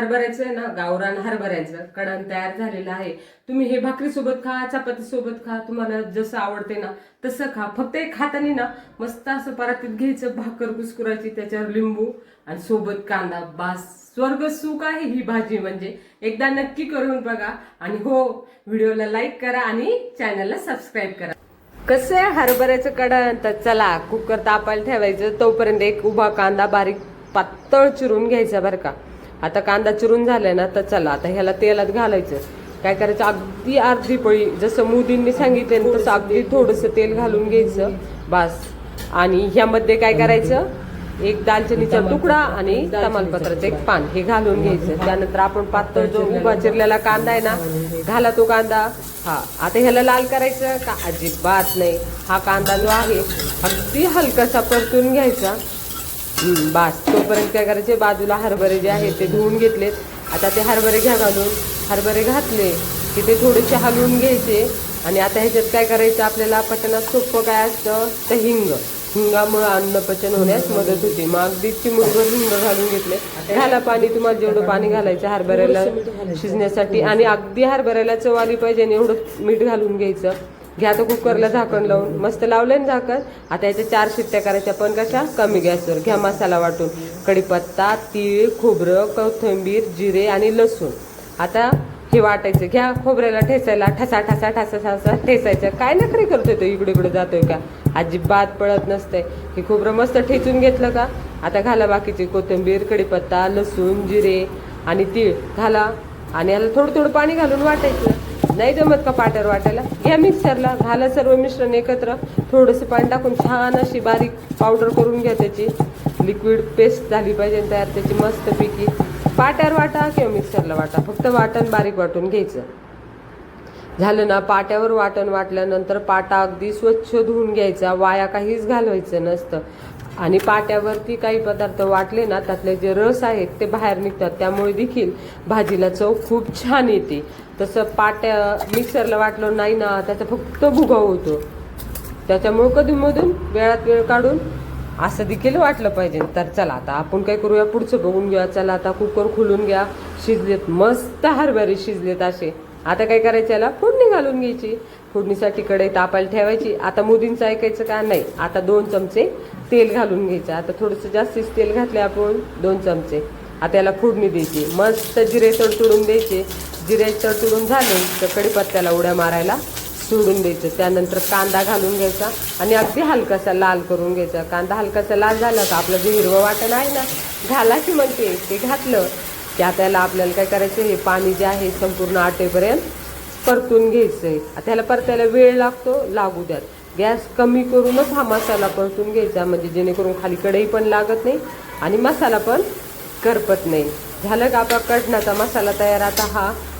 हरभऱ्याचं आहे ना, गावरान हरभऱ्याचं कढण तयार झालेलं आहे. तुम्ही हे भाकरी सोबत खा, चपाती सोबत खा, तुम्हाला जसं आवडते ना तसं खा. फक्त एक हाताने ना मस्त असं परातीत घ्यायचं, भाकर कुस्कुरायची, त्याच्यावर लिंबू आणि सोबत कांदा. बास, स्वर्ग सुख आहे ही भाजी. म्हणजे एकदा नक्की करून बघा. आणि हो, व्हिडिओला लाईक करा आणि चॅनलला सबस्क्राईब करा. कसं आहे हरभऱ्याचं कढण, तर चला कुकर तापायला ठेवायचं. तोपर्यंत एक उभा कांदा बारीक पातळ चिरून घ्यायचा बरं का. आता कांदा चिरून झालाय ना, तर चला आता ह्याला तेलात घालायचं. काय करायचं, अगदी अर्धी पळी, जसं मोदींनी सांगितले तसं अगदी थोडंसं तेल घालून घ्यायचं बास. आणि ह्यामध्ये काय करायचं, एक दालचिनीचा तुकडा आणि तमालपत्राचं एक पान हे घालून घ्यायचं. त्यानंतर आपण पातळ जो उभा चिरलेला कांदा आहे ना, घाला तो कांदा. हा, आता ह्याला लाल करायचं का, अजिबात नाही. हा कांदा जो आहे अगदी हलकासा परतून घ्यायचा. बास. तोपर्यंत काय करायचे, बाजूला हरभरे जे आहेत ते धुवून घेतलेत. आता ते हरभरे घालून, हरभरे घातले की ते थोडेसे हलवून घ्यायचे. आणि आता ह्याच्यात काय करायचं, आपल्याला पचनात सोपं काय असतं तर हिंगामुळे अन्न पचन होण्यास मदत होते. मग अगदी चिमूटभर हिंग घालून घेतले. घाला पाणी, तुम्हाला जेवढं पाणी घालायचं हरभऱ्याला शिजण्यासाठी. आणि अगदी हरभऱ्याला चव आली पाहिजे आणि एवढं मीठ घालून घ्यायचं. घ्या तर कुकरला झाकण लावून, मस्त लावलं ना झाकण. आता याच्या 4 शिट्ट्या करायच्या, पण कशा, कमी गॅसवर. घ्या मसाला वाटून, कढीपत्ता, तीळ, खोबरं, कोथिंबीर, जिरे आणि लसूण. आता हे वाटायचं. घ्या खोबऱ्याला ठेचायला, ठसा ठसा ठसा ठसा ठेचायचं. काय नखरे करतोय तो, इकडे इकडे जातोय का, अजिबात पळत नसतंय. हे खोबरं मस्त ठेचून घेतलं का, आता घाला बाकीची कोथिंबीर, कढीपत्ता, लसूण, जिरे आणि तीळ घाला. आणि याला थोडं थोडं पाणी घालून वाटायचं. नाही जमत का पाट्यावर वाटायला, घ्या मिक्सरला, घाला सर्व मिश्रण एकत्र. थोडंसं पाणी टाकून छान अशी बारीक पावडर करून घ्या. त्याची लिक्विड पेस्ट झाली पाहिजे तयार त्याची मस्तपैकी. पाट्यावर वाटा किंवा मिक्सरला वाटा, फक्त वाटण बारीक वाटून घ्यायचं. झालं ना, पाट्यावर वाटण वाटल्यानंतर पाटा अगदी स्वच्छ धुवून घ्यायचा, वाया काहीच घालवायचं नसतं. आणि पाट्यावरती काही पदार्थ वाटले ना, त्यातले जे रस आहेत ते बाहेर निघतात, त्यामुळे देखील भाजीला चव खूप छान येते. तसं मिक्सरला वाटलं नाही ना, त्याचा फक्त भुगा होतो. त्याच्यामुळे कधीमधून वेळात वेळ काढून असं देखील वाटलं पाहिजे. तर चला आता आपण काय करूया, पुढचं बघून घेऊया. चला आता कुकर खोलून घ्या. शिजलेत मस्त हरभरे, शिजलेत असे. आता काय करायचं, याला फोडणी घालून घ्यायची. फोडणीसाठी कढई तापायला ठेवायची. आता मोदींचं ऐकायचं का नाही, आता 2 चमचे तेल घालून घ्यायचं. आता थोडंसं जास्तीच तेल घातले आपण, 2 चमचे. आता याला फोडणी द्यायची, मस्त जिरे तडतडून द्यायचे. जिरे तडतडून झाले तर कढीपत्त्याला उड्या मारायला सोडून द्यायचं. त्यानंतर कांदा घालून घ्यायचा आणि अगदी हलकासा लाल करून घ्यायचा. कांदा हलकासा लाल झाला का आपलं जे हिरवं वाटण आहे ना, घाला की म्हणते, ते घातलं की आता याला आपल्याला काय करायचं, हे पाणी जे आहे संपूर्ण आटेपर्यंत परतून घ्यायचंय. आता याला परतायला वेळ लागू द्यात. गॅस कमी करूनच हा मसाला परतून घ्यायचा, म्हणजे जेणेकरून खाली कढई पण लागत नाही आणि मसाला पण करपत नाही. झालं का आपला कढणाचा मसाला तयार.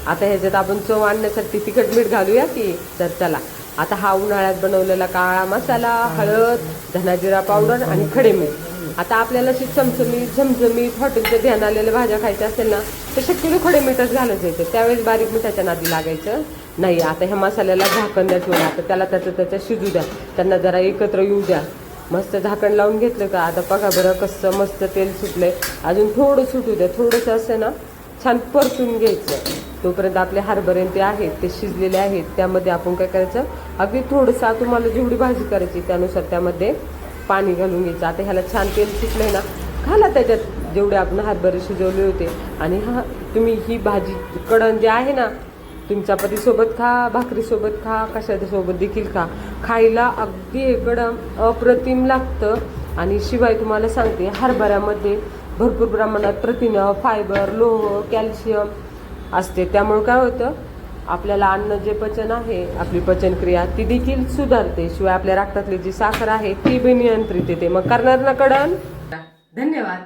आता ह्याच्यात आपण चव आणण्यासाठी तिखट मीठ घालूया की. तर चला, आता हा उन्हाळ्यात बनवलेला काळा मसाला, हळद, धनाजिरा पावडर आणि खडे मीठ. आता आपल्याला अशी झमझमीत हॉटेलच्या ध्यान आलेल्या भाज्या खायच्या असेल ना, तर शक्यतो खडे मीठच घालत जायचं. त्यावेळेस बारीक मिठाच्या नादी लागायचं नाही. आता ह्या मसाल्याला झाकण द्या ठेवून. आता त्याला त्याचं शिजू द्या, त्यांना जरा एकत्र येऊ द्या. मस्त झाकण लावून घेतलं का, आता बघा बरं कसं मस्त तेल सुटलंय. अजून थोडं सुटू द्या, थोडंसं असं ना छान परतून घ्यायचं. तोपर्यंत आपले हरभरे ते आहेत ते शिजलेले आहेत. त्यामध्ये आपण काय करायचं, अगदी थोडंसं तुम्हाला जेवढी भाजी करायची त्यानुसार त्यामध्ये पाणी घालून घ्यायचं. आता ह्याला छान तेल सुटलंय ना, घाला त्याच्यात जेवढे आपण हरभरे शिजवले होते. आणि तुम्ही ही भाजी कढण जे आहे ना, तुम्ही चपातीसोबत खा, भाकरीसोबत खा, कशासोबत देखील खा, खायला अगदी एकदम अप्रतिम लागतं. आणि शिवाय तुम्हाला सांगते, हरभऱ्यामध्ये भरपूर प्रमाणात प्रथिनं, फायबर, लोह, कॅल्शियम असते. त्यामुळे काय होतं, आपल्याला अन्न जे पचन आहे, आपली पचनक्रिया ती देखील सुधारते. शिवाय आपल्या रक्तातली जी साखर आहे ती बी नियंत्रित येते. मग करणार ना कढण. धन्यवाद.